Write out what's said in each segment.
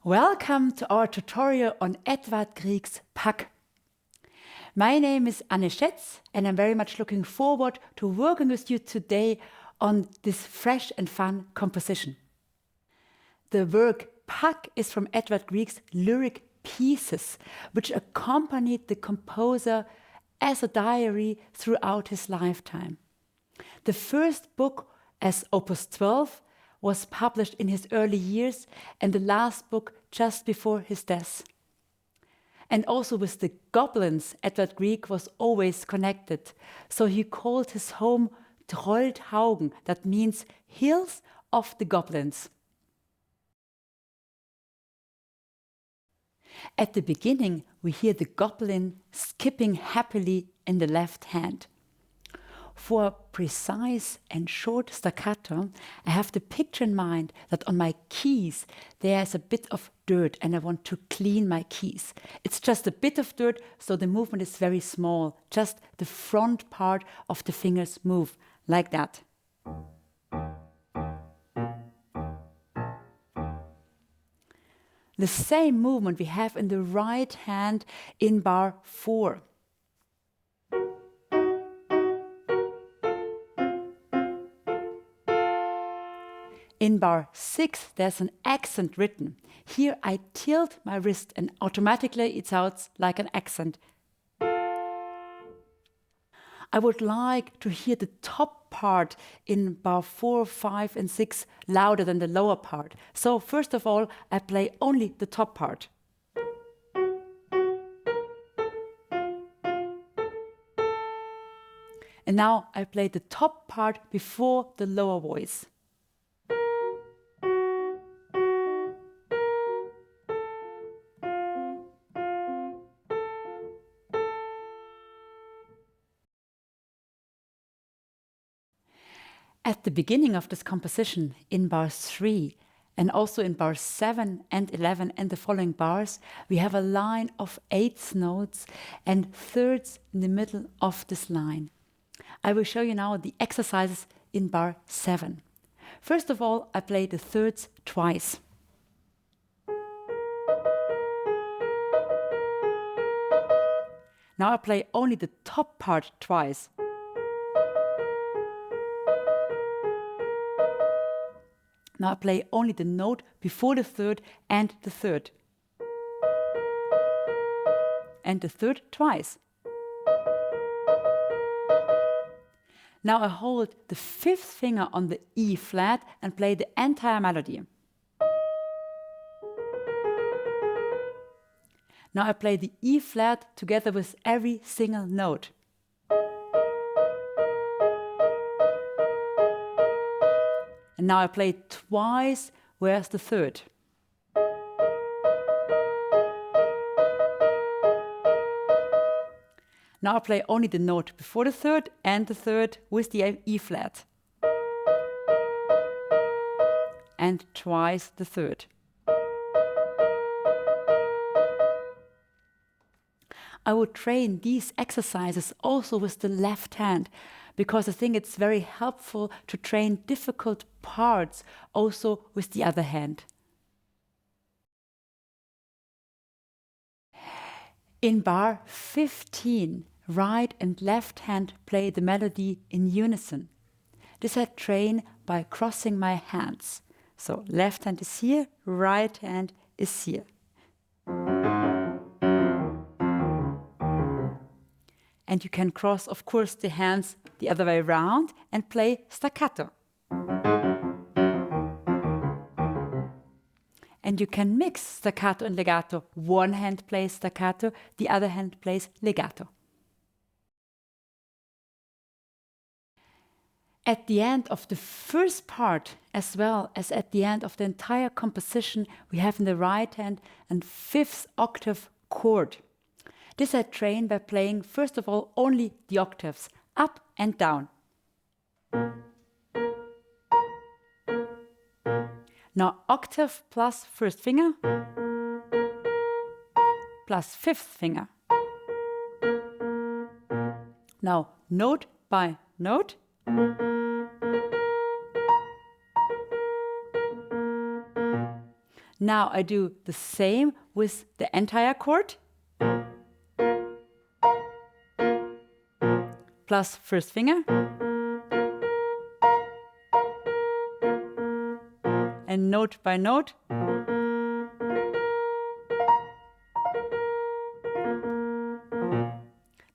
Welcome to our tutorial on Edvard Grieg's Puck. My name is Anne Schätz and I'm very much looking forward to working with you today on this fresh and fun composition. The work Puck is from Edvard Grieg's lyric pieces, which accompanied the composer as a diary throughout his lifetime. The first book, as Opus 12, was published in his early years, and the last book just before his death. And also with the goblins, Edvard Grieg was always connected. So he called his home Trollhaugen, that means hills of the goblins. At the beginning, we hear the goblin skipping happily in the left hand. For a precise and short staccato, I have the picture in mind that on my keys there's a bit of dirt and I want to clean my keys. It's just a bit of dirt, so the movement is very small. Just the front part of the fingers move, like that. The same movement we have in the right hand in bar 4. In bar 6, there's an accent written. Here I tilt my wrist and automatically it sounds like an accent. I would like to hear the top part in bar 4, 5 and 6 louder than the lower part. So first of all, I play only the top part. And now I play the top part before the lower voice. At the beginning of this composition, in bar 3, and also in bar 7 and 11 and the following bars, we have a line of 8th notes and thirds in the middle of this line. I will show you now the exercises in bar 7. First of all, I play the thirds twice. Now I play only the top part twice. Now I play only the note before the third and the third. And the third twice. Now I hold the 5th finger on the E flat and play the entire melody. Now I play the E flat together with every single note. And now I play it twice, where's the third? Now I play only the note before the third and the third with the E flat. And twice the third. I would train these exercises also with the left hand, because I think it's very helpful to train difficult parts also with the other hand. In bar 15, right and left hand play the melody in unison. This I train by crossing my hands. So left hand is here, right hand is here. And you can cross, of course, the hands the other way around and play staccato. And you can mix staccato and legato. One hand plays staccato, the other hand plays legato. At the end of the first part, as well as at the end of the entire composition, we have in the right hand a 5th octave chord. This I train by playing, first of all, only the octaves, up and down. Now octave plus first finger plus fifth finger. Now note by note. Now I do the same with the entire chord. Plus first finger. And note by note.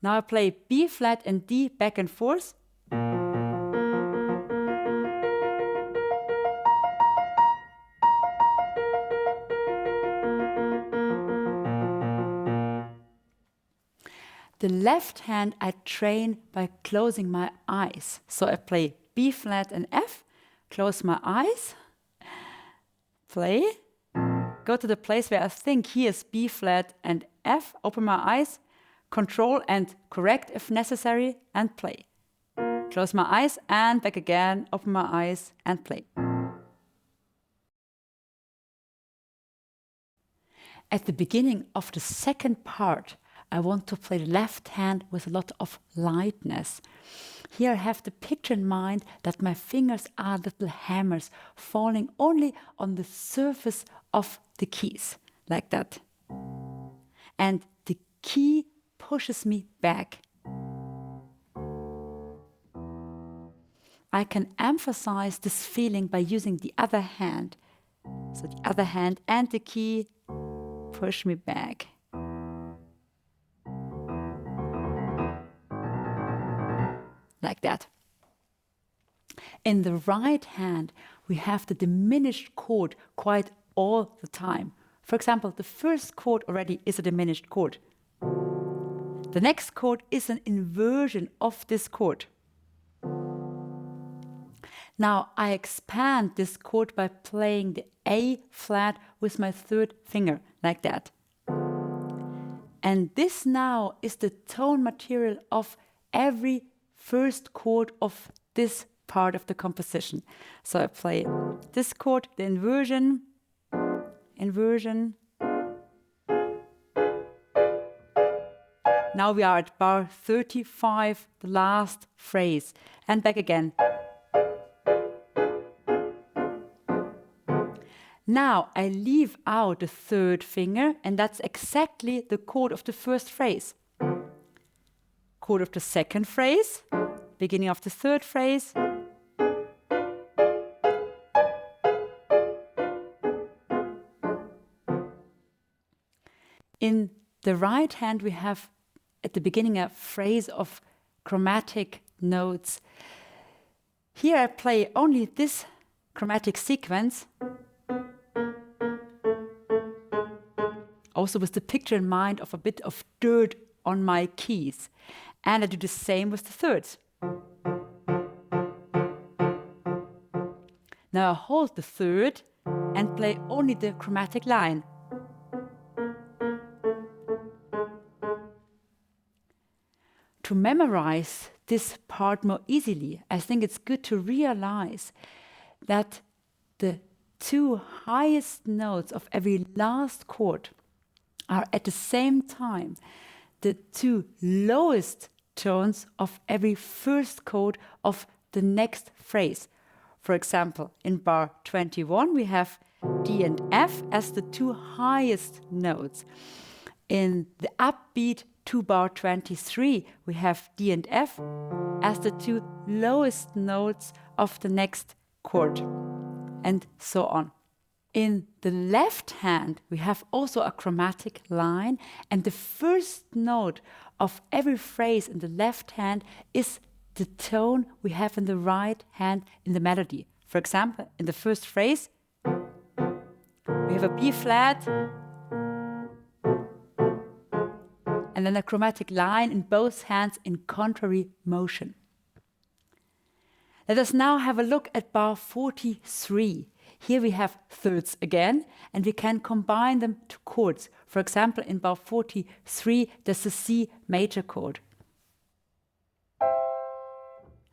Now I play B flat and D back and forth. The left hand I train by closing my eyes. So I play B flat and F, close my eyes, play, go to the place where I think here is B flat and F, open my eyes, control and correct if necessary, and play. Close my eyes and back again, open my eyes and play. At the beginning of the second part, I want to play the left hand with a lot of lightness. Here I have the picture in mind that my fingers are little hammers falling only on the surface of the keys, like that. And the key pushes me back. I can emphasize this feeling by using the other hand. So the other hand and the key push me back. Like that. In the right hand, we have the diminished chord quite all the time. For example, the first chord already is a diminished chord. The next chord is an inversion of this chord. Now I expand this chord by playing the A flat with my third finger, like that. And this now is the tone material of every first chord of this part of the composition. So I play this chord, the inversion, inversion. Now we are at bar 35, the last phrase, and back again. Now I leave out the third finger, and that's exactly the chord of the first phrase. Chord of the second phrase, beginning of the third phrase. In the right hand, we have at the beginning a phrase of chromatic notes. Here I play only this chromatic sequence, also with the picture in mind of a bit of dirt on my keys. And I do the same with the thirds. Now I hold the third and play only the chromatic line. To memorize this part more easily, I think it's good to realize that the two highest notes of every last chord are at the same time the two lowest tones of every first chord of the next phrase. For example, in bar 21 we have D and F as the two highest notes. In the upbeat 2 bar 23 we have D and F as the two lowest notes of the next chord, and so on. In the left hand, we have also a chromatic line, and the first note of every phrase in the left hand is the tone we have in the right hand in the melody. For example, in the first phrase, we have a B flat, and then a chromatic line in both hands in contrary motion. Let us now have a look at bar 43. Here we have thirds again, and we can combine them to chords. For example, in bar 43, there's the C major chord.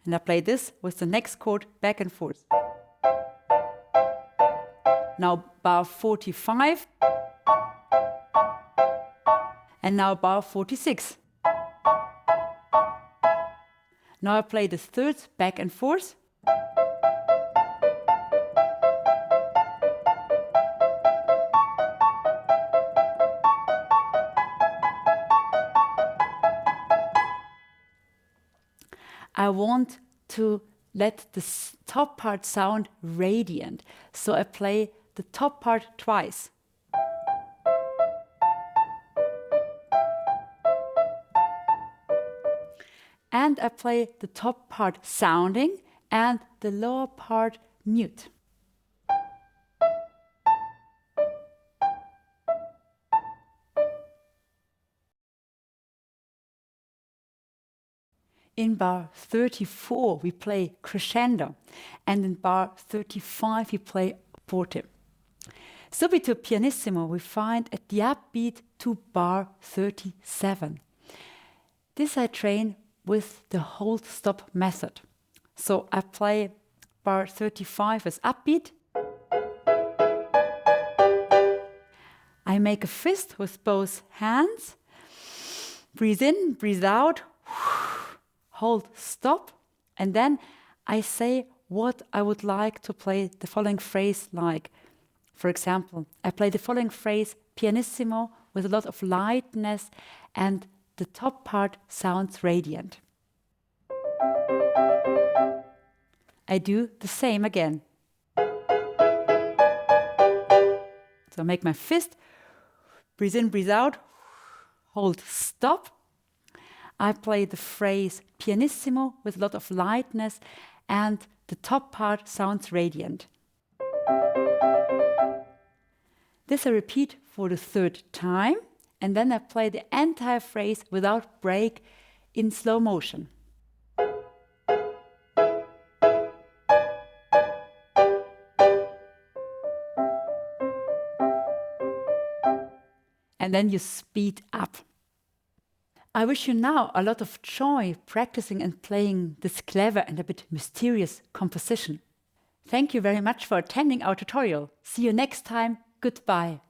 And I play this with the next chord back and forth. Now bar 45. And now bar 46. Now I play the thirds back and forth. I want to let the top part sound radiant, so I play the top part twice. And I play the top part sounding and the lower part mute. In bar 34 we play crescendo, and in bar 35 we play forte. Subito pianissimo we find at the upbeat to bar 37. This I train with the hold stop method. So I play bar 35 as upbeat. I make a fist with both hands. Breathe in, breathe out. Hold stop, and then I say what I would like to play the following phrase like. For example, I play the following phrase pianissimo with a lot of lightness, and the top part sounds radiant. I do the same again. So I make my fist, breathe in, breathe out, hold stop. I play the phrase pianissimo with a lot of lightness, and the top part sounds radiant. This I repeat for the third time, and then I play the entire phrase without break in slow motion. And then you speed up. I wish you now a lot of joy practicing and playing this clever and a bit mysterious composition. Thank you very much for attending our tutorial. See you next time. Goodbye.